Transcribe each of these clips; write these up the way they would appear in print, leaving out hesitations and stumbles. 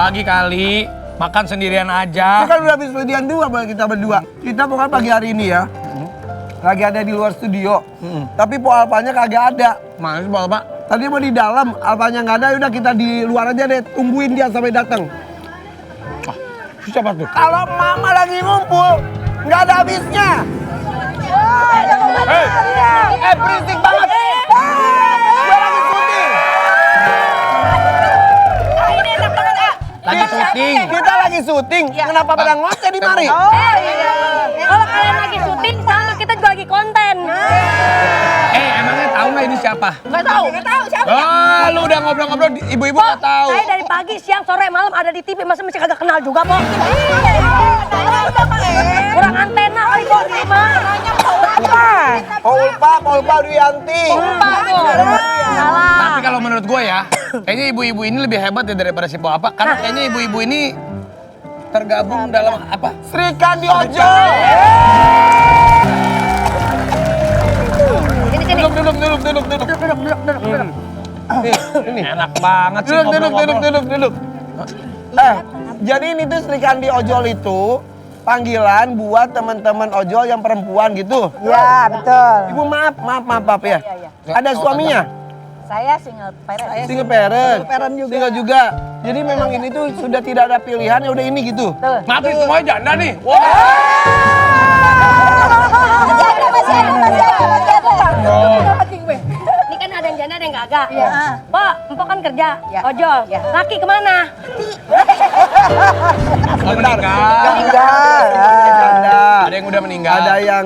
Pagi kali, makan sendirian aja. Kita kan udah habis sendirian dua kita berdua. Kita pokoknya pagi hari ini ya. Lagi ada di luar studio. Tapi Po Alpanya kagak ada. Mana sih Pak? Tadi mau di dalam, Alpanya nggak ada, udah kita di luar aja deh, tungguin dia sampai datang. Siapa tuh? Kalau Mama lagi ngumpul, nggak ada habisnya. Berisik banget. Gue lagi syuting. Ini enak banget, ah. Lagi syuting. Kita lagi syuting. Kenapa pada ngoceh di mari? Kalau kalian lagi syuting, sama kita juga lagi konten. Emangnya tahu nggak ini siapa? Nggak tahu siapa. Ah, lu udah ngobrol-ngobrol, ibu-ibu nggak tahu. Saya dari pagi, siang, sore, malam ada di TV, masa masih kagak kenal juga, Po? Kurang antena kali, Po, di rumah. Pak Ulpa Duyanti. Salah. Tapi kalau menurut gue ya, kayaknya ibu-ibu ini lebih hebat ya daripada si Po apa? Karena kayaknya ibu-ibu ini tergabung dalam apa? Sri Kandi Ojo. Sini. Duduk. Ini enak banget sih ngobrol-ngobrol. Duduk. Jadi ini tuh Sri Kandi Ojol itu panggilan buat teman-teman ojol yang perempuan gitu. Ya, betul. Ibu maaf ya. Ada suaminya? Saya single parent. Single parent juga. Jadi memang ini tuh sudah tidak ada pilihan, ya udah ini gitu. Maaf nih, semuanya janda nih. Wah. Masih ada. Ini kan ada yang janda, ada yang kagak. Iya. Pak, empok kan kerja, ojol. Laki kemana? Meninggal. Ada yang udah meninggal. Ada yang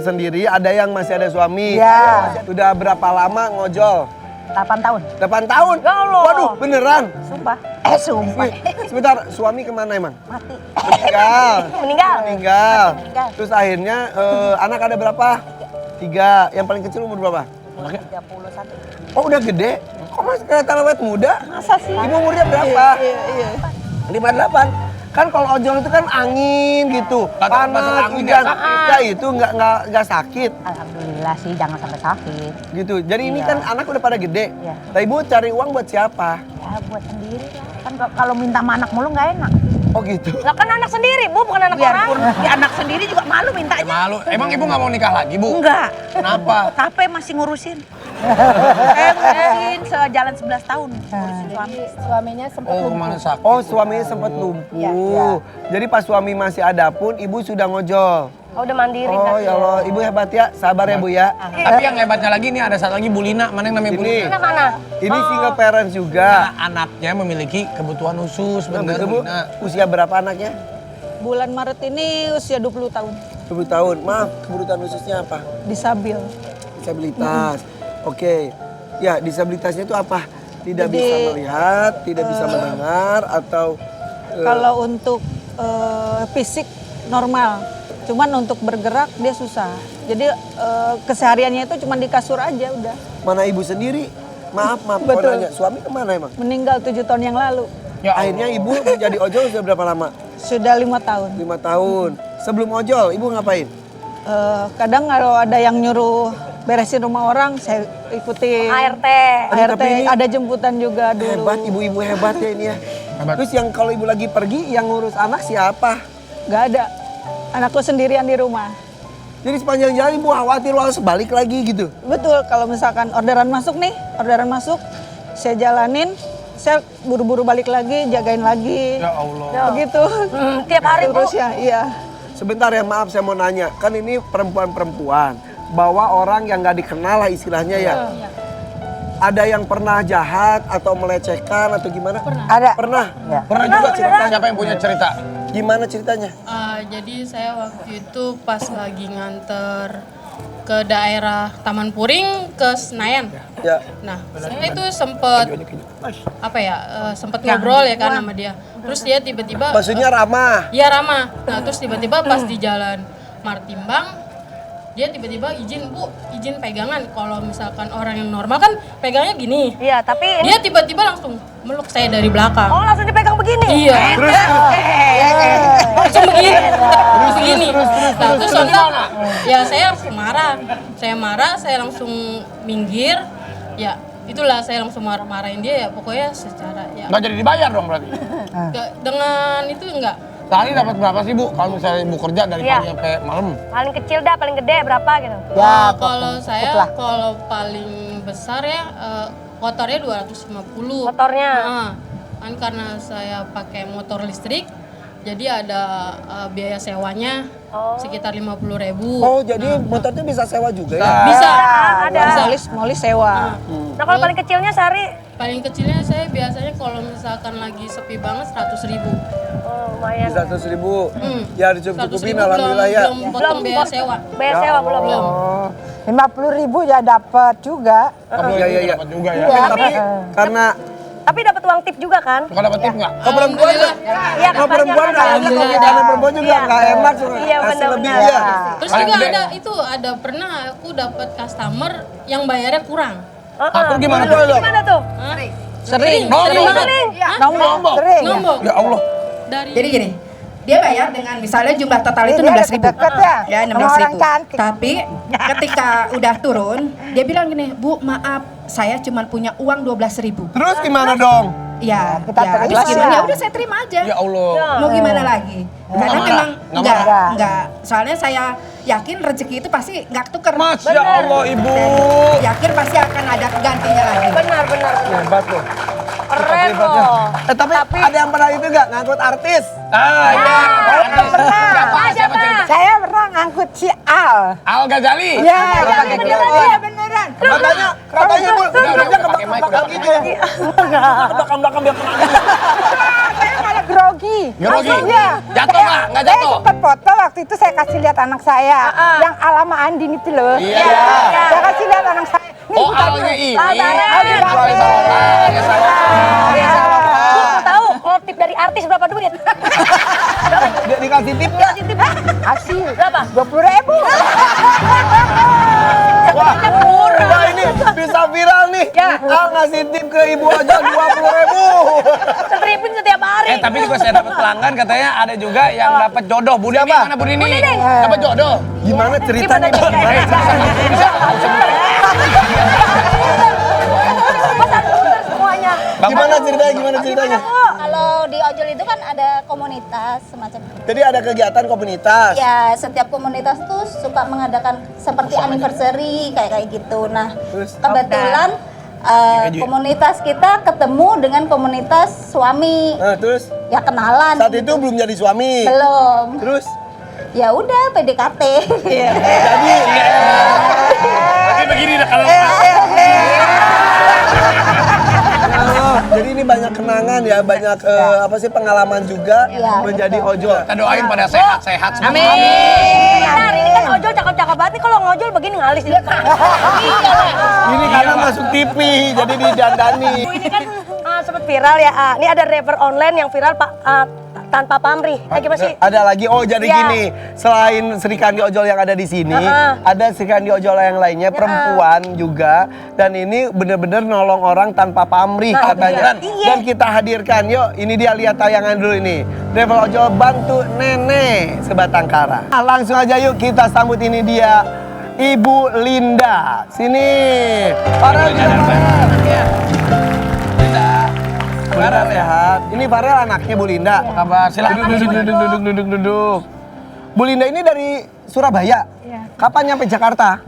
sendiri, ada yang masih ada suami. Iya. Sudah berapa lama ngojol? 8 tahun. 8 tahun? Ya Allah. Waduh, beneran? Sumpah. Sumpah. Sebentar, suami kemana emang? Mati. Meninggal. Terus akhirnya anak ada berapa? 3. Yang paling kecil umur berapa? 31. Oh udah gede? Kok masih kelihatan awet muda? Masa sih? Ibu umurnya berapa? Iya. 58. Kan kalau ojol itu kan angin gitu. Kata masuk Panas, angin hujan. nggak sakit. Ya itu nggak sakit Alhamdulillah sih, jangan sampai sakit. gitu. Jadi ini Iya. kan anak udah pada gede. Iya. Nah ibu cari uang buat siapa? Ya buat sendiri lah. Kan kalau minta sama anak mulu nggak enak. Oh gitu. Lah kan anak sendiri, Bu, bukan anak Biarpun orang. ya anak sendiri juga malu mintanya. Malu. Emang ibu nggak mau nikah lagi, Bu? Enggak. Kenapa? Capek masih ngurusin. Saya ngurusin sejalan 11 tahun ngurusin suami. Suaminya sempat Oh, kemana sakit? Oh suaminya sempat lumpuh. Jadi pas suami masih ada pun ibu sudah ngojol. Oh, udah mandiri. Oh berarti ya Allah, ibu hebat ya, sabar ya Bu ya. Tapi yang hebatnya lagi nih ada satu lagi Bu Lina. Mana yang namanya Bu Ini. Lina? Mana? Ini single parent juga. Nah, anaknya memiliki kebutuhan khusus, Nah, bener betul, Bu. Bu Lina. Usia berapa anaknya? Bulan Maret ini usia 20 tahun, 20 tahun. Maaf, kebutuhan khususnya apa? disabil. Disabilitas. Oke. Ya, disabilitasnya itu apa? Tidak Jadi, bisa melihat, tidak bisa mendengar atau Kalau untuk fisik normal, cuman untuk bergerak dia susah. Jadi kesehariannya itu cuma di kasur aja udah. mana ibu sendiri? Maaf, mau Betul. nanya, suami kemana emang? Meninggal 7 tahun yang lalu. Ya Allah. Akhirnya ibu menjadi ojol sudah berapa lama? Sudah 5 tahun. 5 tahun. Sebelum ojol, ibu ngapain? Kadang kalau ada yang nyuruh beresin rumah orang, saya ikuti ART. ART. Tapi ini Ada jemputan juga dulu. Hebat, ibu-ibu hebat ya ini ya. Hebat. Terus yang kalau ibu lagi pergi, yang ngurus anak siapa? Gak ada. Anakku sendirian di rumah. Jadi sepanjang jalan ibu khawatir harus balik lagi gitu. Betul, kalau misalkan orderan masuk, saya jalanin, saya buru-buru balik lagi, jagain lagi. Ya Allah. Begitu. Tiap hari, Bu. Terus ya, iya. Sebentar ya, maaf saya mau nanya. Kan ini perempuan-perempuan. Bawa orang yang gak dikenal lah istilahnya ya. Ada yang pernah jahat atau melecehkan atau gimana? Ada. Pernah? Ya. Pernah juga cerita, siapa yang punya cerita? Gimana ceritanya? Jadi saya waktu itu pas lagi nganter ke daerah Taman Puring ke Senayan. Ya. Nah, saya itu sempet sempet ngobrol ya kan sama dia. Terus dia tiba-tiba Maksudnya ramah. iya ramah. Nah, terus tiba-tiba pas di jalan Martimbang dia tiba-tiba izin pegangan. Kalau misalkan orang yang normal kan pegangnya gini. Iya, tapi ini... Dia tiba-tiba langsung meluk saya dari belakang. Oh, langsung dipegang begini? Iya. Terus Langsung begini. Begini. Nah, terus soalnya ya saya langsung marah. Saya langsung minggir. Ya, itulah saya langsung marah-marahin dia ya, pokoknya secara ya Nggak jadi dibayar dong berarti. dengan itu enggak. Sehari dapat berapa sih Bu? Kalau misalnya Ibu kerja dari Iya. pagi sampai malam. Paling kecil dah, paling gede berapa gitu. Kalau saya kalau paling besar ya kotornya 250. Motornya. Kan karena saya pakai motor listrik, jadi ada biaya sewanya sekitar 50.000. Oh, jadi motor itu bisa sewa juga ya? Bisa, Ada. Molis sewa. Nah kalau paling kecilnya sehari, paling kecilnya saya biasanya kalau misalkan lagi sepi banget 100.000. oh lumayan. 100.000. Hmm. Ya dicukupin 100.000 alhamdulillah ya. belum potong biaya sewa. Bayar sewa belum. Belum. Oh, 50.000 ya dapat juga. iya iya iya. Dapat juga ya. Tapi karena Tapi dapat uang tip juga kan? Kalau dapat tip nggak? kalau perempuan Alhamdulillah. Iya, kalau perempuan katanya kan. kayaknya kalau karena perempuan juga Iya. nggak enak suka Iya, kasih benar-benar. lebih ya. Terus Paling juga gede. ada pernah aku dapat customer yang bayarnya kurang. Atur gimana Betul, tuh? dong. Gimana tuh? Sering. Nombok. banget. Nombok. Sering. Nombok. Ya Allah. Dari Jadi gini, dia bayar dengan misalnya jumlah total itu Dia 16.000. deket ya, Ya, sama orang 16.000. cantik. Tapi ketika udah turun, dia bilang gini, "Bu, maaf, saya cuma punya uang 12.000." Terus gimana dong? Ya, Kita ya, terima terus gimana? ya. Ya udah saya terima aja. Ya Allah. Mau gimana lagi? Karena marah? memang Nggak enggak. Soalnya saya yakin rezeki itu pasti nggak tuker. Masya Allah Ibu. Saya yakin pasti akan ada gantinya lagi. Benar. Hebat loh. Keren loh. Tapi ada yang pernah itu nggak ngangkut artis? Ah iya. Siapa? Saya pernah ngangkut si Al. Al Ghazali. Iya, beneran. beneran. Katanya Bu, udah pakai mic, udah belakang gitu. Ke belakang dia pernah. Saya malah grogi. Grogi? Iya. Jatuh nggak? Nggak Saya jatuh? sempat foto waktu itu saya kasih lihat anak saya. Yang Alama Andin itu loh. Iya. Saya kasih lihat anak saya. Nih, Oh bukan Alnya ini. Aldebaran. Mau tahu kalau tip dari artis berapa duit? Dia dikasih tip nggak? Kasih. Berapa? 20.000. Wah ini bisa viral nih. Al ngasih tip ke Ibu aja 20.000. Setripin setiap hari. Tapi juga saya dapat pelanggan katanya ada juga yang dapat jodoh. Bu Nini Siapa? mana Bu Nini? Dapat jodoh. Gimana ceritanya? Semuanya. Gimana ceritanya? Gimana ceritanya? Kalau di ojol itu kan ada komunitas semacam itu. Jadi ada kegiatan komunitas. Ya, setiap komunitas tuh suka mengadakan seperti anniversary kayak gitu. Nah, Terus? kebetulan komunitas kita ketemu dengan komunitas suami. Nah, terus Ya kenalan. saat itu belum jadi suami. Belum. Terus Ya udah PDKT. jadi Tapi begini dah kalau jadi ini banyak kenangan ya, banyak apa sih pengalaman juga Iya, menjadi ojol. kita doain pada sehat-sehat semua. Benar, ini kan ojol cakep-cakep banget nih. Kalau ngojol begini ngalis di depan. Ini karena masuk TV, jadi didandani. Ini kan sempat viral ya. Ini ada rapper online yang viral Pak tanpa pamrih. Gimana sih? Ada lagi, oh jadi Iya. gini, selain Sri Kandi Ojol yang ada di sini, ada Sri Kandi Ojol yang lainnya, perempuan juga, dan ini bener-bener nolong orang tanpa pamrih katanya. iya. Dan kita hadirkan, yuk ini dia lihat tayangan dulu ini. Driver Ojol bantu nenek sebatang kara. Nah, langsung aja yuk kita sambut ini dia, Ibu Linda. Sini. Farel juga Farel. Farel sehat. Ini Farel anaknya Bu Linda. Apa kabar? Silakan Duduk. Bu Linda ini dari Surabaya. Iya. Kapan nyampe Jakarta?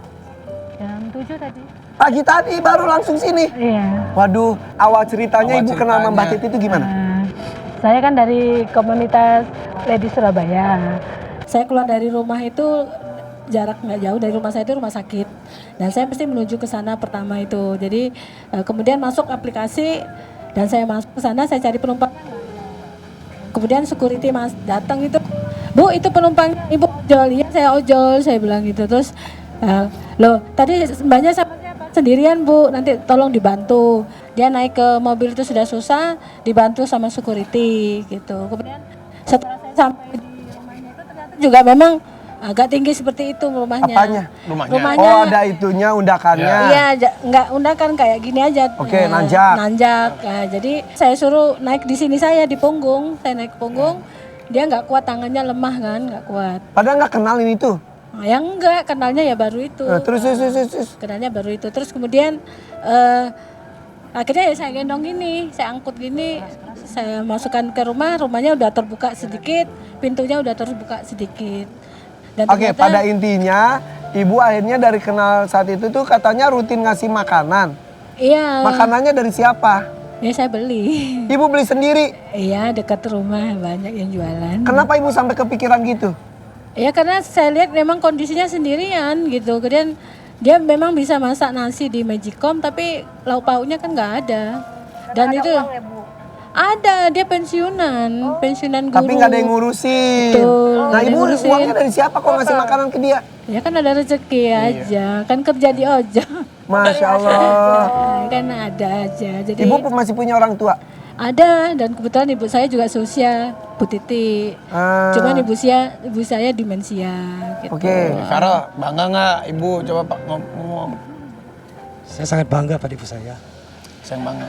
Jam 7 tadi. Pagi tadi baru langsung sini. Iya. Waduh, awal ceritanya Awal Ibu kenal sama Mbak ceritanya. Titi itu gimana? Saya kan dari komunitas Lady Surabaya. Saya keluar dari rumah itu jarak nggak jauh dari rumah saya itu rumah sakit dan saya mesti menuju ke sana pertama itu. Jadi kemudian masuk aplikasi dan saya masuk ke sana, saya cari penumpang. Kemudian security mas datang itu, Bu itu penumpang Ibu ojol. Iya saya ojol, saya bilang gitu. Terus loh tadi mbaknya sama siapa? Sendirian Bu, nanti tolong dibantu. Dia naik ke mobil itu sudah susah, dibantu sama security gitu. Kemudian setelah saya sampai di rumahnya itu ternyata juga memang agak tinggi seperti itu rumahnya. Apanya? Rumahnya. Oh, ada itunya undakannya. Iya, nggak undakan kayak gini aja. Oke, nanjak. Nanjak. Nah, jadi saya suruh naik di sini saya di punggung. Saya naik ke punggung. Dia nggak kuat, tangannya lemah kan, nggak kuat. Padahal nggak kenal ini tuh. Nah, yang enggak, kenalnya ya baru itu. Terus. Kenalnya baru itu. Terus kemudian Akhirnya ya saya gendong gini, saya angkut gini, saya masukkan ke rumah, rumahnya udah terbuka sedikit, pintunya udah terbuka sedikit. Dan Oke, ternyata- pada intinya ibu akhirnya dari kenal saat itu tuh katanya rutin ngasih makanan. Iya. Makanannya dari siapa? Ya saya beli. Ibu beli sendiri. Iya, dekat rumah banyak yang jualan. Kenapa ibu sampai kepikiran gitu? Ya karena saya lihat memang kondisinya sendirian gitu. Kemudian dia memang bisa masak nasi di Magicom tapi lauk pauknya kan nggak ada. Dan itu ada, dia pensiunan guru. Tapi nggak ada yang ngurusin. Betul, Nah nggak ada ibu yang ngurusin. uangnya dari siapa kok ngasih makanan ke dia? Ya kan ada rezeki aja, kan kerja di ojol. Masya Allah. Kan ada aja. Jadi Ibu masih punya orang tua? ada, dan kebetulan ibu saya juga seusia Bu Titi. Ah. Cuman ibu saya demensia gitu. Oke. Vero, bangga nggak ibu? Coba Pak ngomong. Saya sangat bangga pada ibu saya. Saya bangga.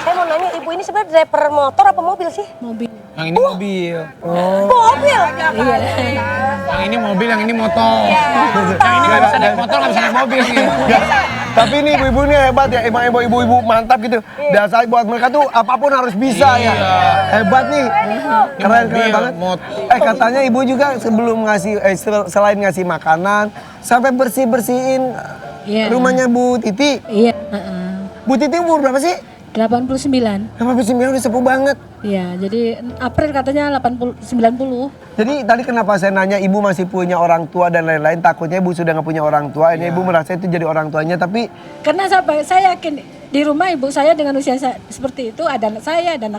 Saya mau nanya, ibu ini sebenarnya driver motor apa mobil sih? Mobil. Yang ini mobil. Mobil? Iya. Yang ini mobil, yang ini motor. Yang ini nggak bisa naik motor, nggak bisa naik mobil nih. Tapi ini ibu-ibu ini hebat ya, emang ibu-ibu mantap gitu. Biasanya buat mereka tuh apapun harus bisa ya. Hebat nih, keren banget. Katanya ibu juga sebelum ngasih, selain ngasih makanan, sampai bersih-bersihin rumahnya Bu Titi. Iya. Bu Titi umur berapa sih? 89. 89 udah sepuh banget. Iya, jadi April katanya 90. Jadi tadi kenapa saya nanya ibu masih punya orang tua dan lain-lain, takutnya ibu sudah nggak punya orang tua, ini ibu merasa itu jadi orang tuanya, tapi Karena saya yakin di rumah ibu saya dengan usia seperti itu ada anak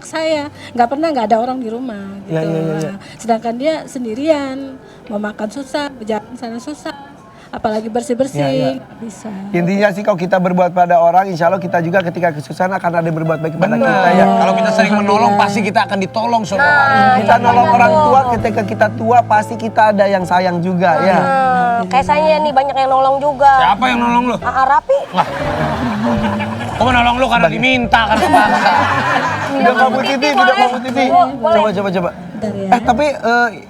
saya, nggak pernah nggak ada orang di rumah gitu. Ya. Nah, sedangkan dia sendirian, mau makan susah, berjalan sana susah, apalagi bersih-bersih nggak bisa. intinya sih kalau kita berbuat pada orang, insya Allah kita juga ketika kesusahan akan ada yang berbuat baik kepada kita ya. Kalau kita sering menolong, pasti kita akan ditolong sama orang. Kita nolong orang tua, ketika kita tua pasti kita ada yang sayang juga ya. Kayak saya nih banyak yang nolong juga. Siapa yang nolong lu? Rapi. Kok menolong lu karena diminta, karena kepaksa. Udah Mbak Bu Titi, Coba. Bentar ya. Tapi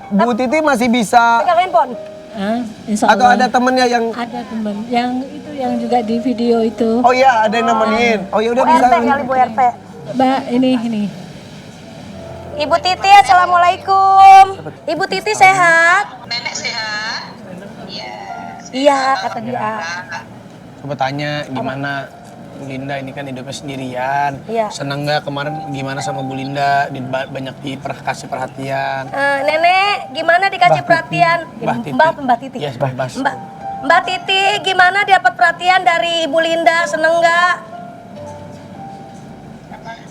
Bu Titi masih bisa, Pegang handphone. Insya atau Allah. ada temennya yang, Ada teman yang itu yang juga di video itu. oh iya ada yang nemenin. Oh ya udah Bu bisa. RT kali Bu RT. Mbak ini. Ibu Titi, assalamualaikum. Ibu Titi sehat? Nenek sehat? Iya, kata dia. Coba tanya gimana Bu Linda ini kan hidupnya sendirian. Iya. Seneng nggak kemarin gimana sama Bu Linda? Banyak dikasih perhatian. Nenek, gimana dikasih perhatian? Mbak Titi. Yes, bebas. Mbak Titi, gimana dapat perhatian dari Ibu Linda? Seneng nggak?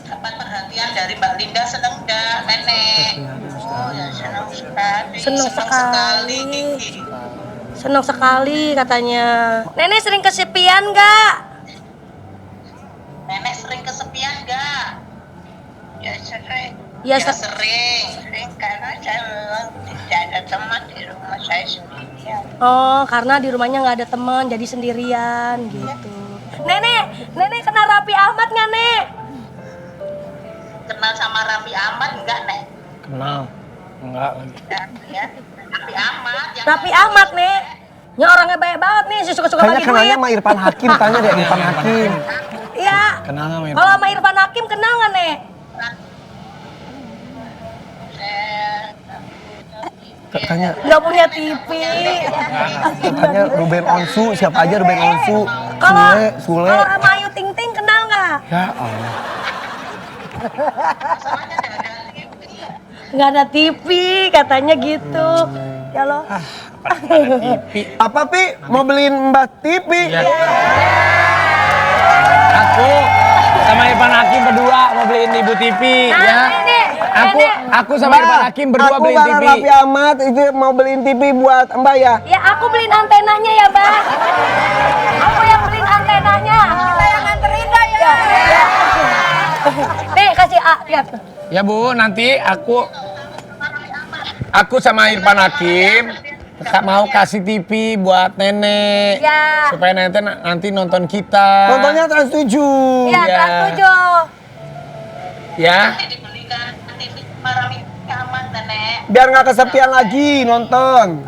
Dapat perhatian dari Mbak Linda, seneng nggak nenek? Oh ya senang sekali. Senang sekali. Senang sekali katanya. Nenek sering kesepian nggak? Nenek sering kesepian nggak? Ya sering. Ya, sering karena saya memang tidak ada teman di rumah saya sendirian. Oh, karena di rumahnya nggak ada teman, jadi sendirian gitu. Nenek kenal Raffi Ahmad nggak, Nek? Kenal sama Raffi Ahmad enggak, Nek? Kenal. Enggak lagi. Ya, Raffi Ahmad. Raffi Ahmad, Nek. Ini orangnya baik banget nih, suka-suka Kayaknya bagi kenalnya duit. sama Irfan Hakim, tanya deh Irfan Hakim. Iya. Kenal nggak sama Irfan? Kalau sama Irfan Hakim kenal nggak, Nek? Tanya, Nggak punya TV. tanya Ruben Onsu, siapa aja Ruben Onsu? Sule. Kalau sama Ayu Ting Ting kenal nggak? Ya Allah. Nggak ada TV, katanya gitu. Ya loh. Apa Pi? Mau beliin Mbak TV? Aku sama Irfan Hakim berdua mau beliin Ibu TV ya. Aku sama Irfan Hakim berdua beliin Aku TV. bareng Raffi Ahmad itu mau beliin TV buat Mbak ya. Ya aku beliin antenanya ya, Mbak. Aku yang beliin antenanya. Kita yang nganterin dah ya. Nih, kasih A, lihat. Ya Bu, nanti aku sama Irfan Hakim mau kasih TV buat nenek. Ya. Supaya nanti nonton kita. Nontonnya Trans 7. Iya, Trans 7. Ya. Dibelikan TV sama Raffi Ahmad, Nenek. biar nggak kesepian lagi nonton.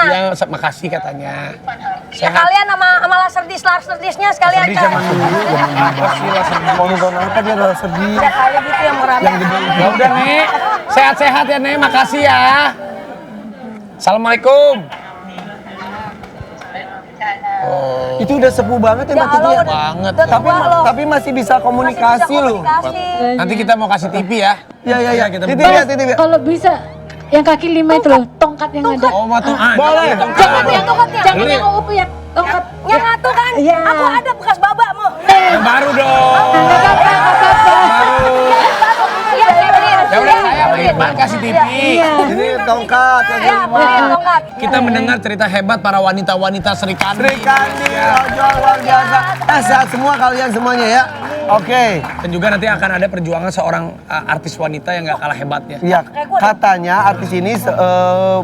Ya, makasih katanya. Ya kalian sama laserdisnya sekalian Sedih zaman dulu, apa sih lah sedih. Mau nonton apa dia udah sedih. Ya kali gitu yang merame. Yang gede. Ya udah Nek, sehat-sehat ya Nek, makasih ya. Assalamualaikum. Itu udah sepuh banget ya Mbak Titi ya? Banget. Tapi masih bisa komunikasi loh. Nanti kita mau kasih TV ya. Iya. Kita Titi ya, Titi ya. Kalau bisa yang kaki 5 itu loh, tongkat yang ada. Oh, matung. Boleh. Jangan yang tongkatnya. Jangan yang upu ya. Tongkat. Yang satu kan? Iya. Aku ada bekas babak mau. Yang baru dong. Iya, saya beliin. Ya udah saya beli kasih TV. Ini tongkat yang Ya, beliin tongkat. Kita mendengar cerita hebat para wanita-wanita Sri Kandi. Sri Kandi, ojol luar biasa. Sehat semua kalian semuanya ya. Oke. Dan juga nanti akan ada perjuangan seorang artis wanita yang gak kalah hebatnya. Iya, katanya artis ini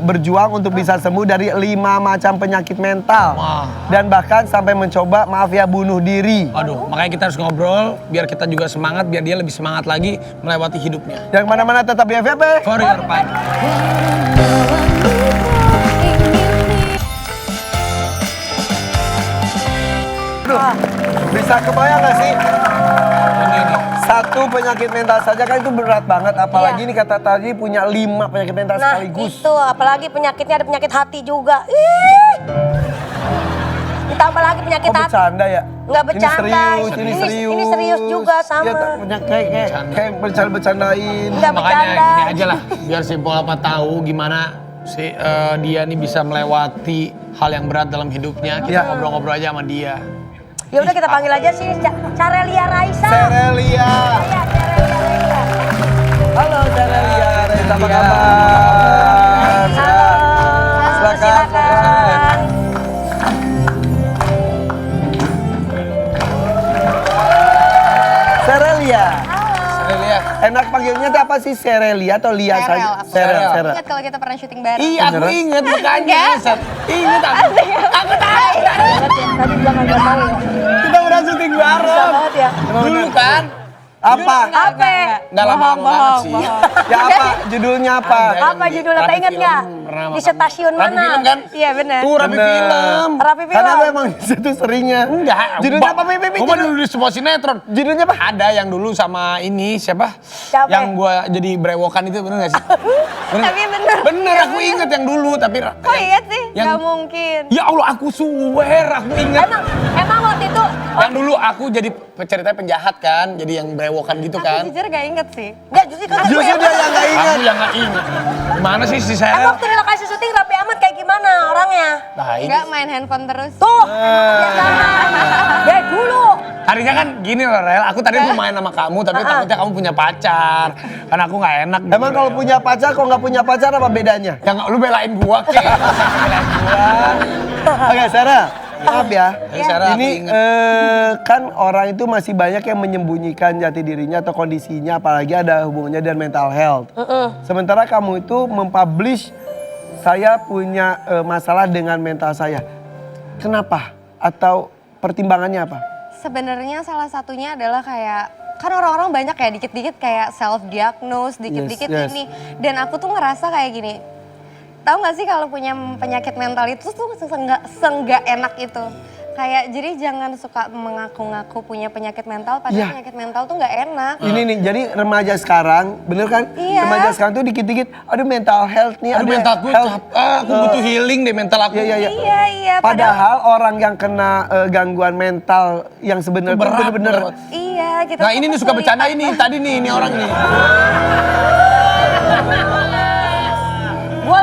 berjuang untuk bisa sembuh dari 5 macam penyakit mental. Dan bahkan sampai mencoba, maaf ya, bunuh diri. Aduh, makanya kita harus ngobrol biar kita juga semangat, biar dia lebih semangat lagi melewati hidupnya. Yang mana-mana tetap di FYP. For your fight. Aduh, bisa kebayang gak sih? Satu penyakit mental saja kan itu berat banget. Apalagi ini kata tadi punya 5 penyakit mental sekaligus. Itu, apalagi penyakitnya ada penyakit hati juga. Ih. Ditambah lagi penyakit hati. Bercanda ya? Nggak bercanda. Ini serius. Ini serius juga sama. Ya, kayak bercanda-bercandain. Nggak Makanya bercanda. gini aja lah, biar si Polapa tahu gimana si dia nih bisa melewati hal yang berat dalam hidupnya. Kita ngobrol-ngobrol aja sama dia. Ya udah kita panggil aja sih Carelia Raisa. Carelia. Iya, Carelia Raisa. Halo Carelia Raisa, apa kabar? Halo, silakan. Carelia. Carelia. Enak panggilnya tuh apa sih? Carelia atau Lia saja? Serel. Ingat kalau kita pernah syuting bareng. Iya, aku inget makanya. Ingat aku. Aku tahu. Tadi bilang nggak tahu ya. Kita udah syuting bareng. Bisa banget ya. Dulu kan. Apa? Apa? Nggak lama banget sih. Ya apa? Judulnya apa? Apa judulnya? Tak ingat nggak? Di stasiun Rapi mana? Film kan? Iya benar. Tuh Rapi Film. Rapi Film. Karena lu emang di situ seringnya. Enggak. Judulnya apa, Pipi? Gua dulu di sebuah sinetron. Judulnya apa? Ada yang dulu sama ini siapa? Siapa? Yang gua jadi brewokan itu bener gak sih? Tapi bener. Bener aku inget yang dulu tapi Kok ingat sih? yang- Gak mungkin. ya Allah aku swear aku inget. Emang waktu itu Yang dulu aku jadi ceritanya penjahat kan, jadi yang brewokan gitu kan. Jujur gak inget sih. Enggak, justru kan Justru dia yang gak ingat. Aku yang gak inget. Gimana sih si Emang Serel? waktu di lokasi syuting Raffi Ahmad kayak gimana orangnya? Nah ini. Gak main handphone terus. Tuh, biasa. Ya dulu. Tadinya kan gini loh Rel, aku tadi mau main sama kamu tapi takutnya kamu punya pacar. Karena aku gak enak. Emang kalau punya pacar, kalau nggak punya pacar apa bedanya? Ya nggak, lu belain gua kek. Belain gua. Oke, Sarah. Maaf ya. Sarah, aku Ini ingat. kan orang itu masih banyak yang menyembunyikan jati dirinya atau kondisinya, apalagi ada hubungannya dengan mental health. Sementara kamu itu mempublish saya punya masalah dengan mental saya. Kenapa? Atau pertimbangannya apa? Sebenarnya salah satunya adalah kayak kan orang-orang banyak ya dikit-dikit kayak self diagnose, dikit-dikit Yes. ini. Dan aku tuh ngerasa kayak gini. Tahu nggak sih kalau punya penyakit mental itu tuh senggak enak itu. Kayak jadi jangan suka mengaku-ngaku punya penyakit mental padahal penyakit mental tuh nggak enak. Ini nih, jadi remaja sekarang, bener kan? Iya. Remaja sekarang tuh dikit-dikit, aduh mental health nih. Aduh ada mental aku health, aku butuh healing deh mental aku. Iya. Iya. Padahal orang yang kena gangguan mental yang sebenarnya Berat, bener-bener berat. Iya kita Nah tuh ini nih suka bercanda kesulitan. ini, tadi nih ini orang nih. Gue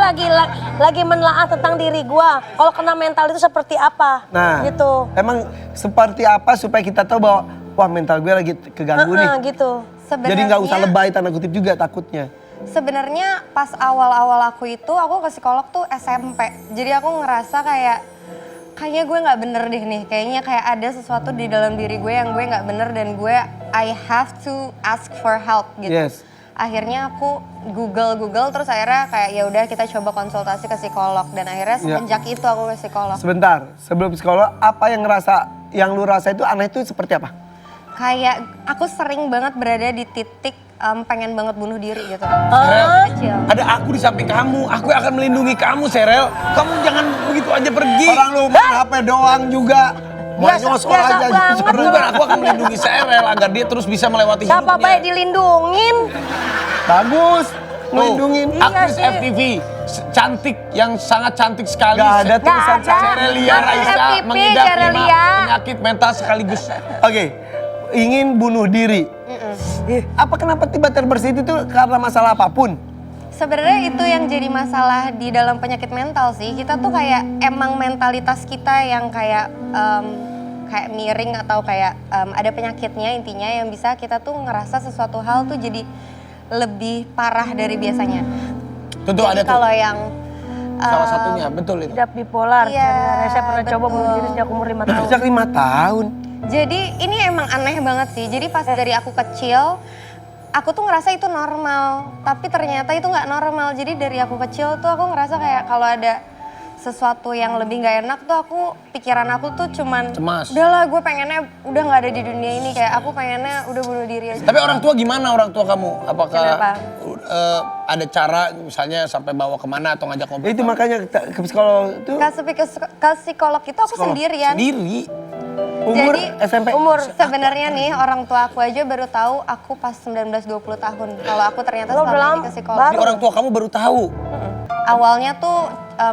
lagi menelaah tentang diri gue. Kalau kena mental itu seperti apa? Nah, gitu. emang seperti apa supaya kita tahu bahwa wah mental gue lagi keganggu nih. Gitu. Jadi nggak usah lebay tanda kutip juga takutnya. Sebenarnya pas awal-awal aku itu aku ke psikolog tuh SMP. Jadi aku ngerasa kayaknya gue nggak bener deh nih. Kayaknya kayak ada sesuatu di dalam diri gue yang gue nggak bener dan gue I have to ask for help gitu. Yes. Akhirnya aku Google terus akhirnya kayak ya udah kita coba konsultasi ke psikolog dan akhirnya semenjak itu aku ke psikolog. Sebentar, sebelum psikolog apa yang lu rasa itu aneh itu seperti apa? Kayak aku sering banget berada di titik pengen banget bunuh diri gitu. Serel, Kecil. ada aku di samping kamu. Aku yang akan melindungi kamu, Serel. Kamu jangan begitu aja pergi. Orang lu main HP doang juga. Mau nyosor aja. Bukan, aku akan melindungi Serel agar dia terus bisa melewati Siapa hidupnya. baik dilindungin? Bagus. Melindungin. Aktris FTV cantik yang sangat cantik sekali. Gak ada tulisan Cerelia Raisa FTV, mengidap 5 Cerelia. penyakit mental sekaligus. Oke, ingin bunuh diri. Apa kenapa tiba terbersit itu karena masalah apapun? Sebenarnya itu yang jadi masalah di dalam penyakit mental sih. Kita tuh kayak emang mentalitas kita yang kayak kayak miring atau kayak ada penyakitnya intinya yang bisa kita tuh ngerasa sesuatu hal tuh jadi lebih parah dari biasanya. Tentu Jadi ada tuh. kalau yang Salah satunya, betul itu. Tidak bipolar. Iya, Saya pernah coba bunuh betul. diri sejak umur 5 tahun. Sejak 5 tahun. Jadi ini emang aneh banget sih. Jadi pas dari aku kecil, aku tuh ngerasa itu normal. Tapi ternyata itu nggak normal. Jadi dari aku kecil tuh aku ngerasa kayak kalau ada sesuatu yang lebih nggak enak tuh pikiran aku tuh cuman Cemas. udahlah gue pengennya udah nggak ada di dunia ini, kayak aku pengennya udah bunuh diri aja. Tapi orang tua gimana orang tua kamu? Apakah Kenapa? ada cara misalnya sampai bawa kemana atau ngajak ngobrol? Itu makanya ke psikolog itu Ke psikolog itu aku sendirian. Sendiri. umur Jadi SMP. umur sebenarnya nih orang tua aku aja baru tahu aku pas 19-20 tahun. Kalau aku ternyata selama ini ke psikolog. Jadi orang tua kamu baru tahu. Awalnya tuh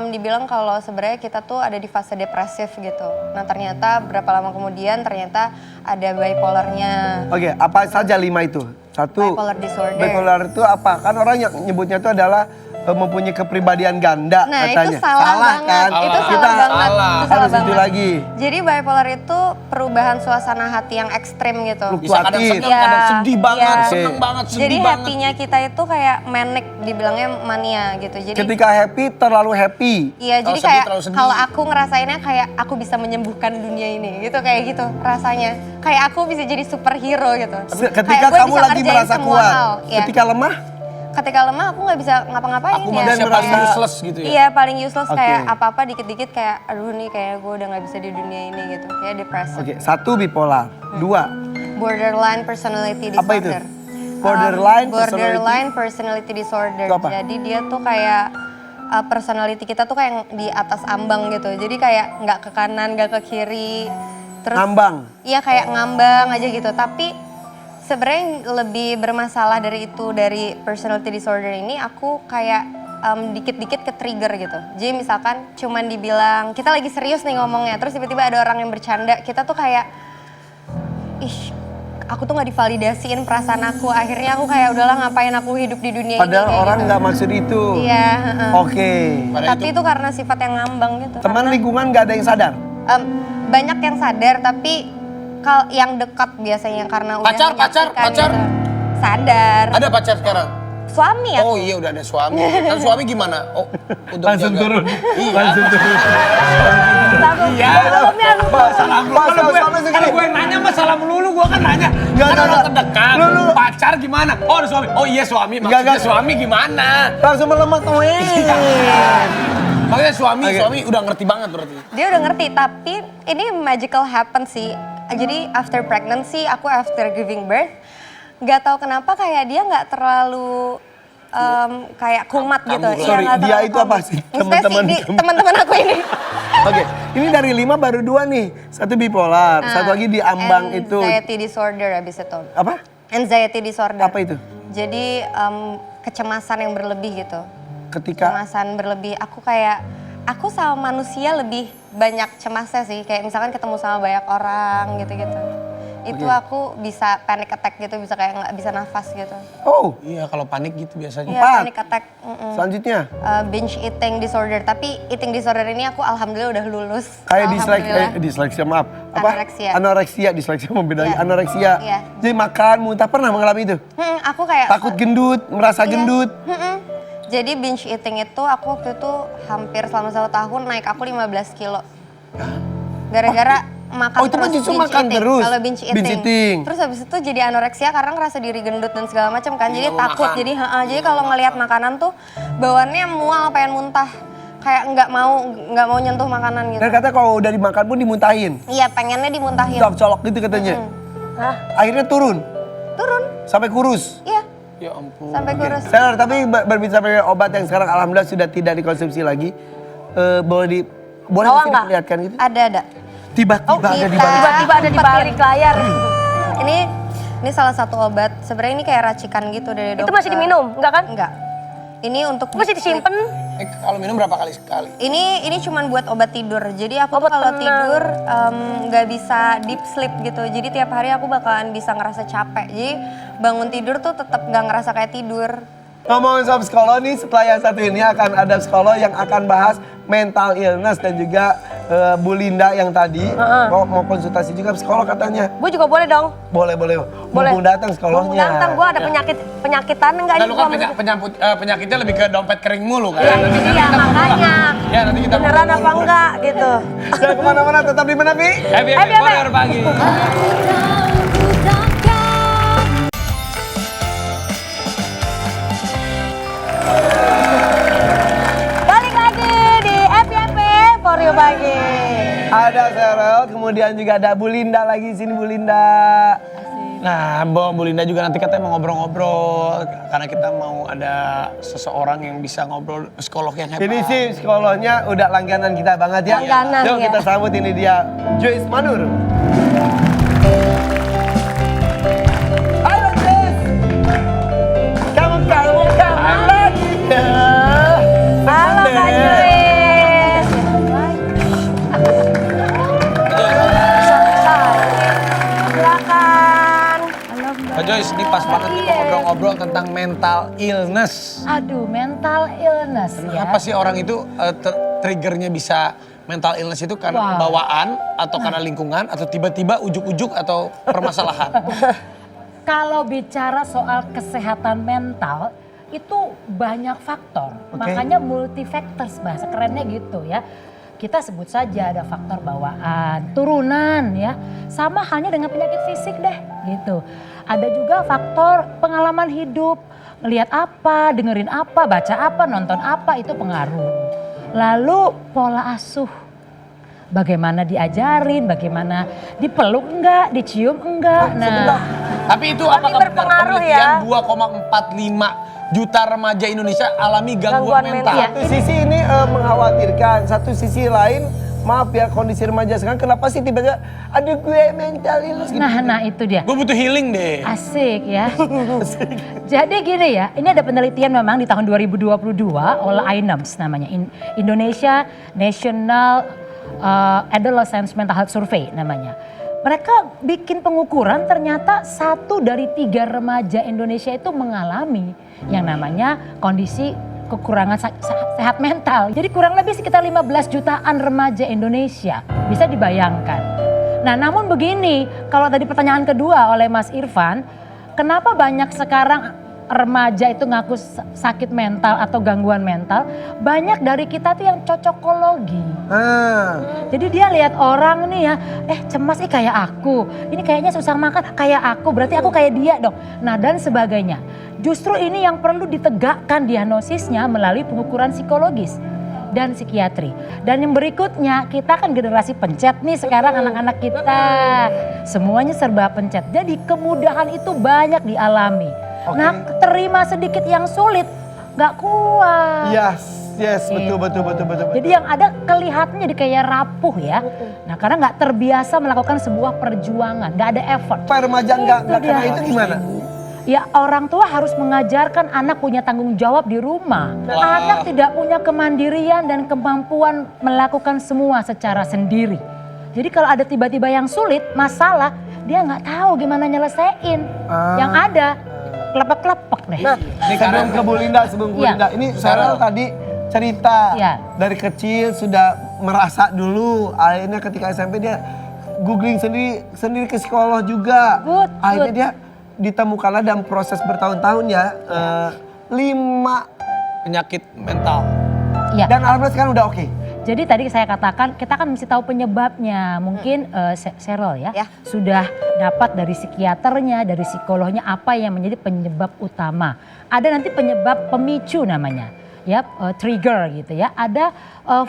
dibilang kalau sebenarnya kita tuh ada di fase depresif gitu. Nah ternyata berapa lama kemudian ternyata ada bipolarnya. Oke, apa saja 5 itu? Satu. Bipolar disorder. Bipolar itu apa? Kan orang yang nyebutnya itu adalah mempunyai kepribadian ganda Nah katanya. itu salah banget, kan? itu Kita salah banget, itu salah harus itu banget. lagi. Jadi bipolar itu perubahan suasana hati yang ekstrim gitu. Bisa kadang seneng, Iya, kadang sedih banget, iya. seneng banget, sedih Jadi banget. happy-nya kita itu kayak manic, dibilangnya mania gitu. Jadi Ketika happy terlalu happy. iya, Kalau jadi sedih, kayak terlalu sedih. kalau aku ngerasainnya kayak aku bisa menyembuhkan dunia ini gitu, kayak gitu rasanya. Kayak aku bisa jadi superhero gitu. Ketika Kayak gue kamu bisa lagi ngerjain merasa semua kuat. hal, iya. Ketika lemah, Ketika lemah aku nggak bisa ngapa-ngapain Aku ya. manusia paling merasa- useless gitu ya. Iya paling useless, Oke. kayak apa-apa dikit-dikit kayak aduh nih kayak gue udah nggak bisa di dunia ini gitu, kayak depresi. oke, 1 bipolar, 2 Borderline personality disorder. Apa itu? Borderline Borderline personality disorder. Itu apa? Jadi dia tuh kayak personality kita tuh kayak di atas ambang gitu. Jadi kayak nggak ke kanan, nggak ke kiri. Terus ngambang. iya kayak ngambang aja gitu. Tapi sebenarnya yang lebih bermasalah dari itu, dari personality disorder ini aku kayak dikit-dikit ke trigger gitu. Jadi misalkan cuman dibilang kita lagi serius nih ngomongnya, terus tiba-tiba ada orang yang bercanda, kita tuh kayak ih aku tuh nggak divalidasiin perasaan aku. Akhirnya aku kayak udahlah ngapain aku hidup di dunia Padahal ini kayak orang gitu. nggak maksud itu. Iya, heeh. Oke. Tapi itu karena sifat yang ngambang gitu. Teman lingkungan nggak ada yang sadar. Banyak yang sadar tapi yang dekat biasanya karena udah Pacar. menyaksikan gitu. Sadar. Ada pacar sekarang? Suami ya? Oh iya udah ada suami. Kan suami gimana? Oh, untuk Langsung jaga. turun. Iya. Langsung turun. Iya. Salam lu. Masa Kalau suami segini? gue nanya masalah melulu, gue kan nanya. Nggak, Kan nggak, orang nggak. terdekat. Lu. Pacar gimana? Oh ada suami. Oh iya suami. Nggak, Maksudnya nggak. suami gimana? Langsung melemak. Makanya suami udah ngerti banget berarti. Dia udah ngerti, tapi ini magical happen sih. Jadi after pregnancy, aku after giving birth, nggak tahu kenapa kayak dia nggak terlalu kayak kumat gitu. Iya, Sorry, nggak dia terlalu itu apa kumat. sih? Maksudnya sih, teman-teman aku ini. Oke, ini dari 5 baru 2 nih. 1 bipolar, satu lagi di ambang itu. Anxiety disorder abis itu. Apa? Anxiety disorder. Apa itu? Jadi kecemasan yang berlebih gitu. Ketika Kecemasan berlebih. Aku sama manusia lebih banyak cemasnya sih. Kayak misalkan ketemu sama banyak orang gitu-gitu. Itu Oke. aku bisa panic attack gitu, bisa kayak nggak bisa nafas gitu. Oh, Iya kalau panik gitu biasanya. Iya, 4. panic attack. Selanjutnya Binge eating disorder. Tapi eating disorder ini aku alhamdulillah udah lulus. kayak Alhamdulillah. disleksia maaf. Apa? Anoreksia. Anoreksia, disleksia membeda lagi. Iya. Anoreksia. Iya. Jadi makan, muntah pernah mengalami itu? Aku kayak Takut gendut, merasa Iya. gendut. Jadi binge eating itu aku waktu itu hampir selama 1 tahun naik aku 15 kilo. Gara-gara makan Oh, itu mah terus, justru binge makan eating. terus. Kalau binge eating. Binge eating. Terus habis itu jadi anoreksia karena ngerasa diri gendut dan segala macam kan. Jadi Iya, mau takut. makan. Jadi kalau ngelihat makanan tuh bawaannya mual, pengen muntah. Kayak nggak mau nyentuh makanan gitu. Dan katanya kalau udah dimakan pun dimuntahin. Iya, pengennya dimuntahin. Colok-colok gitu katanya. Hah? Akhirnya turun Turun. sampai kurus. Iya. Ya ampun. Sampai kurus. Sir, tapi berbicara obat yang sekarang alhamdulillah sudah tidak dikonsumsi lagi. Boleh Bawa nggak? diperlihatkan gitu? Ada. Tiba-tiba ada di balik. Tiba-tiba ada di balik layar. Ini salah satu obat. Sebenarnya ini kayak racikan gitu dari dokter. Itu masih diminum, enggak kan? Enggak. Ini untuk Masih disimpan. Kalau minum berapa kali sekali? Ini cuman buat obat tidur. Jadi aku tuh kalau tidur nggak bisa deep sleep gitu. Jadi tiap hari aku bakalan bisa ngerasa capek. Jadi bangun tidur tuh tetap nggak ngerasa kayak tidur. Ngomongin soal psikolog nih, setelah yang satu ini akan ada psikolog yang akan bahas mental illness dan juga Bu Linda yang tadi mau konsultasi juga psikolog katanya. Gue juga boleh dong. Boleh. Mumpung datang psikolognya. Datang, gue ada penyakitan enggak Lalu kan penyakitnya lebih ke dompet kering mulu kan? Iya, makanya. Ya nanti kita Beneran apa enggak gitu. Jangan kemana-mana, tetap di Menapi. Happy Warrior pagi. Balik lagi di FYP For You Pagi. Ada Serel, kemudian juga ada Bu Linda lagi sini Bu Linda. Nah, Bu Linda juga nanti katanya mau ngobrol-ngobrol karena kita mau ada seseorang yang bisa ngobrol, psikolog yang hebat. Ini sih psikolognya udah langganan kita banget ya. Langganan, Yuk ya. kita sambut, ini dia Joyce Manur. Halo Joyce. Kamu lagi ya. Halo Kak Joyce. Silakan. Kak Joyce, ini pas banget kita ngobrol-ngobrol tentang mental illness. Aduh, mental illness ya. Apa sih orang itu triggernya bisa mental illness itu karena bawaan atau karena lingkungan atau tiba-tiba ujuk-ujuk atau permasalahan? Kalau bicara soal kesehatan mental itu banyak faktor. Makanya multi factors, bahasa kerennya gitu ya. Kita sebut saja ada faktor bawaan, turunan ya. Sama halnya dengan penyakit fisik deh gitu. Ada juga faktor pengalaman hidup, ngelihat apa, dengerin apa, baca apa, nonton apa, itu pengaruh. Lalu pola asuh, bagaimana diajarin, bagaimana dipeluk enggak, dicium enggak. Nah, tapi itu apakah benar berpengaruh penelitian ya? 2,45 juta remaja Indonesia alami gangguan mental? Satu sisi ini mengkhawatirkan, satu sisi lain maaf ya kondisi remaja sekarang kenapa sih tiba-tiba aduh gue mental illness gitu. nah itu dia. Gue butuh healing deh. Asik ya. Jadi gini ya, ini ada penelitian memang di tahun 2022 oleh INEMS namanya, Indonesia National Adolescent Mental Health Survey namanya. Mereka bikin pengukuran, ternyata 1 dari 3 remaja Indonesia itu mengalami yang namanya kondisi kekurangan sehat mental. Jadi kurang lebih sekitar 15 jutaan remaja Indonesia, bisa dibayangkan. Nah namun begini, kalau tadi pertanyaan kedua oleh Mas Irfan, kenapa banyak sekarang remaja itu ngaku sakit mental atau gangguan mental? Banyak dari kita tuh yang cocokologi. Jadi dia lihat orang nih ya, cemas kayak aku, ini kayaknya susah makan kayak aku, berarti aku kayak dia dong. Nah dan sebagainya. Justru ini yang perlu ditegakkan diagnosisnya melalui pengukuran psikologis dan psikiatri. Dan yang berikutnya, kita kan generasi pencet nih sekarang anak-anak kita. Semuanya serba pencet. Jadi kemudahan itu banyak dialami. Nah terima sedikit yang sulit, gak kuat. Yes, betul. Jadi yang ada kelihatannya jadi kayak rapuh ya. Nah karena gak terbiasa melakukan sebuah perjuangan, gak ada effort. Pak remaja gak kena itu gimana? Ya orang tua harus mengajarkan anak punya tanggung jawab di rumah. Anak tidak punya kemandirian dan kemampuan melakukan semua secara sendiri. Jadi kalau ada tiba-tiba yang sulit, masalah, dia nggak tahu gimana nyelesain. Yang ada kelepek-kelepek deh. Nah, sebelum ke Bu Linda, ini Sarel tadi cerita dari kecil sudah merasa dulu, akhirnya ketika SMP dia googling sendiri ke psikolog juga. Akhirnya dia ditemukanlah dalam proses bertahun-tahun ya 5 penyakit mental. Ya. Dan alhamdulillah sekarang udah oke. Jadi tadi saya katakan kita kan mesti tahu penyebabnya. Mungkin Serel ya sudah dapat dari psikiaternya, dari psikolognya apa yang menjadi penyebab utama. Ada nanti penyebab pemicu namanya. Ya, trigger gitu ya. Ada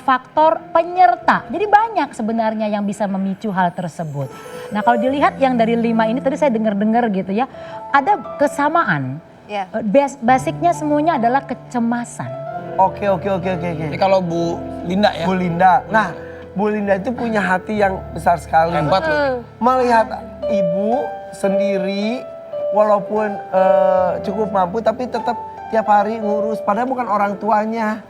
faktor penyerta. Jadi banyak sebenarnya yang bisa memicu hal tersebut. Nah kalau dilihat yang dari 5 ini tadi saya dengar gitu ya. Ada kesamaan. Iya. Basicnya semuanya adalah kecemasan. Oke. Ini kalau Bu Linda ya. Bu Linda. Nah, Bu Linda itu punya hati yang besar sekali. Hebat loh. Melihat ibu sendiri walaupun cukup mampu tapi tetap tiap hari ngurus. Padahal bukan orang tuanya.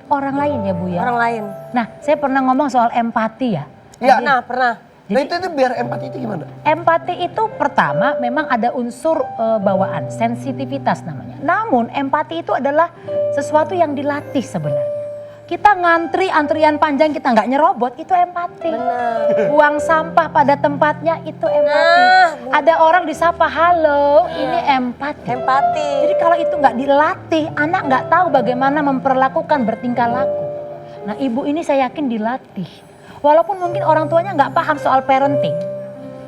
Orang lain ya Bu ya? Orang lain. Nah, saya pernah ngomong soal empati ya. Iya. Pernah. Nah itu biar empati itu gimana? Empati itu pertama memang ada unsur bawaan, sensitivitas namanya. Namun empati itu adalah sesuatu yang dilatih sebenarnya. Kita ngantri antrian panjang kita nggak nyerobot itu empati. Buang sampah pada tempatnya itu empati. Ada orang disapa halo, ini empati. Jadi kalau itu nggak dilatih, anak nggak tahu bagaimana memperlakukan bertingkah laku. Nah ibu ini saya yakin dilatih. Walaupun mungkin orang tuanya nggak paham soal parenting,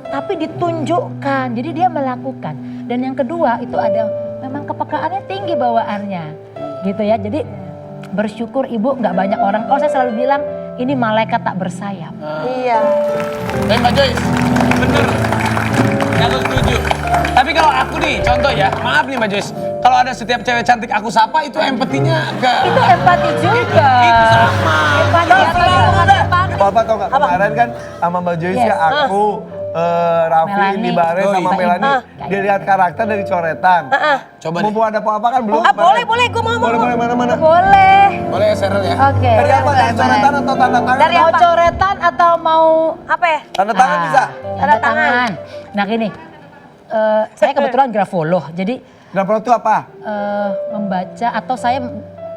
tapi ditunjukkan, jadi dia melakukan. Dan yang kedua itu ada memang kepekaannya tinggi bawaannya, gitu ya. Jadi bersyukur ibu nggak banyak orang. Kalau saya selalu bilang ini malaikat tak bersayap. Iya. Mbak Joyce, bener. Aku setuju. Tapi kalau aku nih, contoh ya, maaf nih Mbak Joyce. Kalau ada setiap cewek cantik aku sapa, itu empatinya ke... Itu empati juga. Itu sama. Bapak tau gak kemarin kan sama Mbak Joyce ya aku, Raffi, Indi Bare sama Melanie. Dilihat karakter dari coretan. Coba mumpung ada apa-apa kan belum. Boleh, gue mau. Boleh, mana-mana. Boleh. Boleh ya Cheryl ya? Oke. Dari apa? Dari coretan atau tanda tangan? Dari Mau apa? coretan atau mau... Apa ya? Tanda tangan bisa? Tanda tangan. Nah gini, saya kebetulan grafolog, jadi Grafologi itu apa? membaca atau saya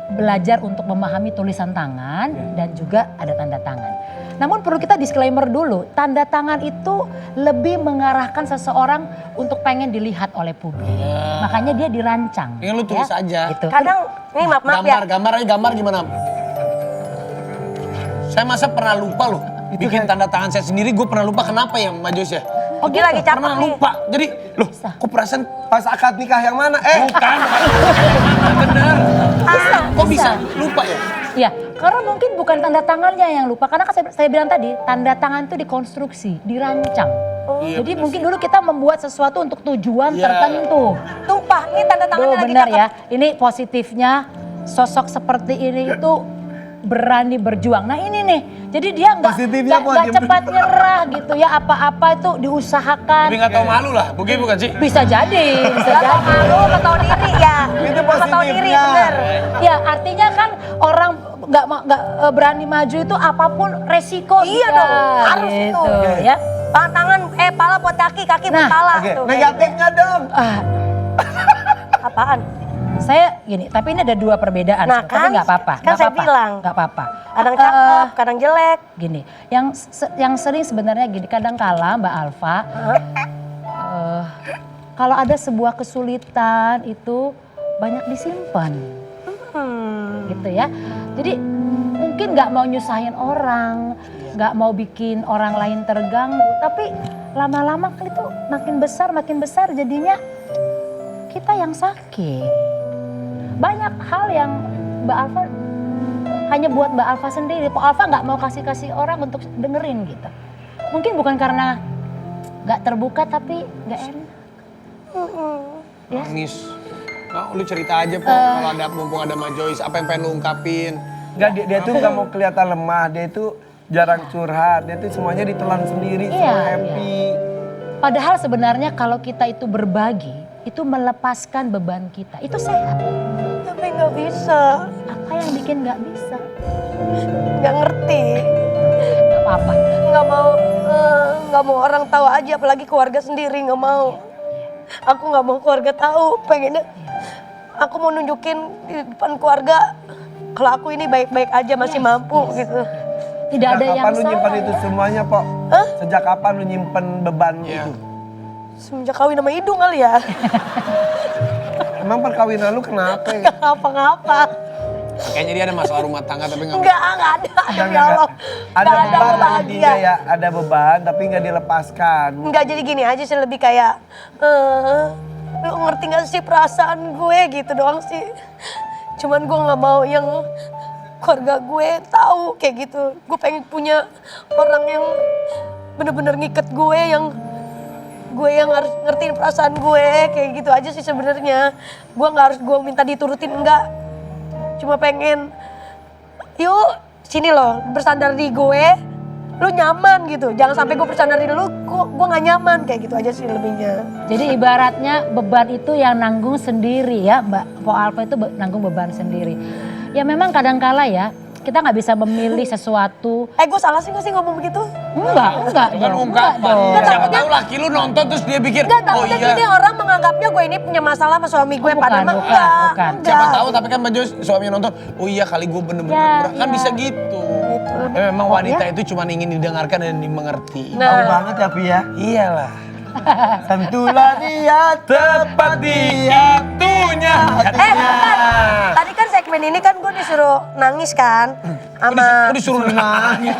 belajar untuk memahami tulisan tangan dan juga ada tanda tangan. Namun perlu kita disclaimer dulu, tanda tangan itu lebih mengarahkan seseorang untuk pengen dilihat oleh publik. Makanya dia dirancang. Ini lu tulis aja. Gitu. Kadang, ini maaf ya. Gambar gimana? Saya masa pernah lupa loh. Bikin tanda tangan saya sendiri, gue pernah lupa kenapa ya Mbak Joyce ya? Oh dia lagi capek Pernah nih. lupa. Jadi, loh kok perasaan Pas akad nikah yang mana? bukan. Bener. Kok bisa lupa ya? Ya, karena mungkin bukan tanda tangannya yang lupa. Karena kan saya bilang tadi, tanda tangan itu dikonstruksi, dirancang. Jadi mungkin dulu kita membuat sesuatu untuk tujuan tertentu. Tumpah, ini tanda tangannya lagi Benar cakep. ya. Ini positifnya sosok seperti ini itu berani berjuang. Nah ini nih, jadi dia Positifnya nggak cepat nyerah gitu ya. Apa-apa itu diusahakan. Tapi nggak tahu malu lah, bukan sih? Bisa jadi, bisa Gak tau jadi. malu, gak tau diri ya. Itu Gak tau diri, positifnya. bener. Ya artinya kan orang nggak berani maju itu apapun resiko. Iya dia, dong, harus gitu, itu. ya. Tangan, pala buat kaki, kaki buat pala. Oke, Tuh. negatifnya dong. Apaan? Saya gini, tapi ini ada dua perbedaan. Nah, tapi kan, nggak apa-apa. kan saya bilang. Nggak apa-apa. Kadang cakep, kadang jelek. Gini, yang sering sebenarnya gini, kadang kala Mbak Alfa, kalau ada sebuah kesulitan itu banyak disimpan, gitu ya. Jadi mungkin nggak mau nyusahin orang, nggak mau bikin orang lain terganggu, tapi lama-lama itu makin besar jadinya kita yang sakit. Banyak hal yang Mbak Alfa hanya buat Mbak Alfa sendiri. Pak Alfa nggak mau kasih orang untuk dengerin gitu. Mungkin bukan karena nggak terbuka tapi nggak enak. Ya. Nangis. Nah, lu cerita aja Po, kalau ada mumpung ada Mbak Joyce, apa yang pengen lu ungkapin? Enggak, dia tuh nggak mau kelihatan lemah. Dia itu jarang curhat. Dia tuh semuanya ditelan sendiri, semua happy. Padahal sebenarnya kalau kita itu berbagi, itu melepaskan beban kita. Itu sehat. Tapi gak bisa. Apa yang bikin gak bisa? Gak ngerti. Gak apa-apa. Gak mau orang tahu aja, apalagi keluarga sendiri gak mau. Aku gak mau keluarga tahu. Pengennya aku mau nunjukin di depan keluarga kalau aku ini baik-baik aja, masih mampu gitu. Tidak ada yang Kapan lu salah. nyimpan itu semuanya, Pok? Sejak kapan lu nyimpen beban itu? Semenjak kawin sama hidung kali ya. Emang perkawinan lu kenapa? Ngapa-ngapa. Kayaknya dia ada masalah rumah tangga tapi nggak. Enggak ada. Ya Allah. Ada Nggak beban lah bahagia. intinya ya, ada beban tapi nggak dilepaskan. Enggak, jadi gini aja sih, lebih kayak lu ngerti gak sih perasaan gue gitu doang sih. Cuman gue gak mau yang keluarga gue tahu kayak gitu. Gue pengen punya orang yang bener-bener ngiket gue, yang gue yang harus ngertiin perasaan gue, kayak gitu aja sih sebenarnya. Gue nggak harus gue minta diturutin, enggak. Cuma pengen, yuk sini loh bersandar di gue, lu nyaman gitu. Jangan sampai gue bersandar di lu, gue nggak nyaman, kayak gitu aja sih lebihnya. Jadi ibaratnya beban itu yang nanggung sendiri ya Mbak. Po Alfa itu nanggung beban sendiri. Ya memang kadangkala ya, kita nggak bisa memilih sesuatu. Gue salah sih nggak sih ngomong begitu? Enggak Kan ungkapan. Siapa tahu laki lu nonton terus dia pikir, Enggak, oh takutnya gini iya. orang menganggapnya gue ini punya masalah sama suami gue, padahal mah enggak. Siapa tahu tapi kan Mbak Joyce suaminya nonton, oh iya kali gue bener-bener kurang. Kan bisa gitu. Ya, memang wanita itu cuma ingin didengarkan dan dimengerti. Tahu banget ya Pi ya. Iyalah. Tentulah dia tepat di waktunya. Bentar. Tadi kan segmen ini kan gue disuruh nangis kan sama disuruh nangis.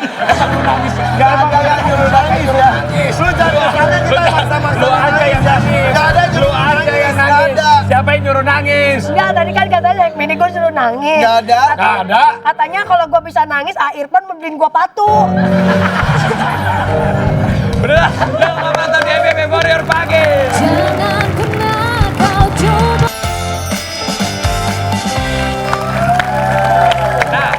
Gak ada yang nyuruh nangis ya. Lu jangan karena kita sama-sama Lu aja yang nangis. Gak ada Lu aja yang nangis. Siapa yang nyuruh nangis? Enggak, tadi kan katanya segmen ini gue suruh nangis. Gak ada. Gak ada. Katanya kalau gue bisa nangis, Irfan mending gue patuh. Bener. Yuk nonton di FVP Warrior pagi. Jangan pernah kau coba. Nah,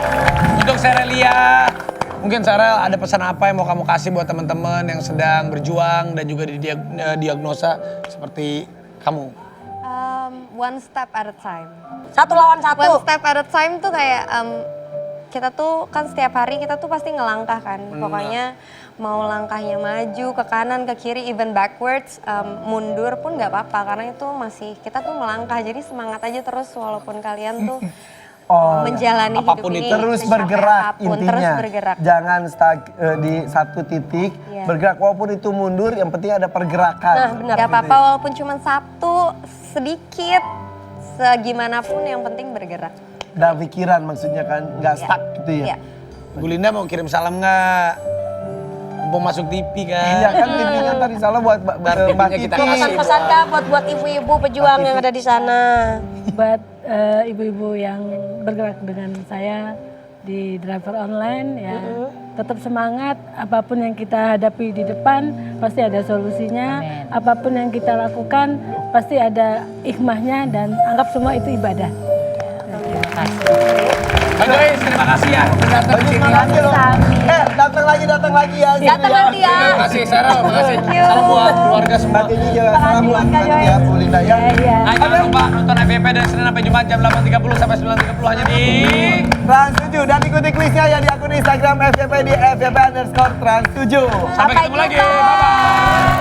untuk Serelia, mungkin Sarel ada pesan apa yang mau kamu kasih buat teman-teman yang sedang berjuang dan juga diagnosa seperti kamu? One step at a time. Satu lawan satu. One step at a time tuh kayak kita tuh kan setiap hari kita tuh pasti ngelangkah kan. Pokoknya mau langkahnya maju ke kanan, ke kiri, even backwards, mundur pun nggak apa-apa karena itu masih kita tuh melangkah. Jadi semangat aja terus walaupun kalian tuh menjalani apapun hidup ini terus sesuai bergerak apapun, intinya. terus bergerak. Jangan stuck di satu titik. Iya. Bergerak walaupun itu mundur, yang penting ada pergerakan. Nah benar. Gak apa-apa walaupun cuma satu, sedikit, segimanapun yang penting bergerak. Dan pikiran maksudnya kan, nggak stuck gitu ya. Iya. Bu Linda mau kirim salam nggak? Mau masuk TV kan? Iya kan TV-nya tadi salah buat Mbak kita Titi. Pesan-pesan kak buat ibu-ibu pejuang yang ada di sana. Buat ibu-ibu yang bergerak dengan saya di driver online ya, tetap semangat. Apapun yang kita hadapi di depan pasti ada solusinya. Apapun yang kita lakukan pasti ada hikmahnya dan anggap semua itu ibadah. Mbak Joyce, terima kasih ya. Datang ke sini. Datang lagi ya. Datang nanti ya. Terima kasih Sarel, terima kasih. Salam buat keluarga semua. Salam buat ya Bu Linda ya. Nah, jangan lupa nonton FVP dari Senin sampai Jumat jam 8.30 sampai 9.30 hanya di Trans7 dan ikuti kuisnya ya di akun Instagram FVP di FVP_Trans7. Sampai ketemu lagi. Bye bye.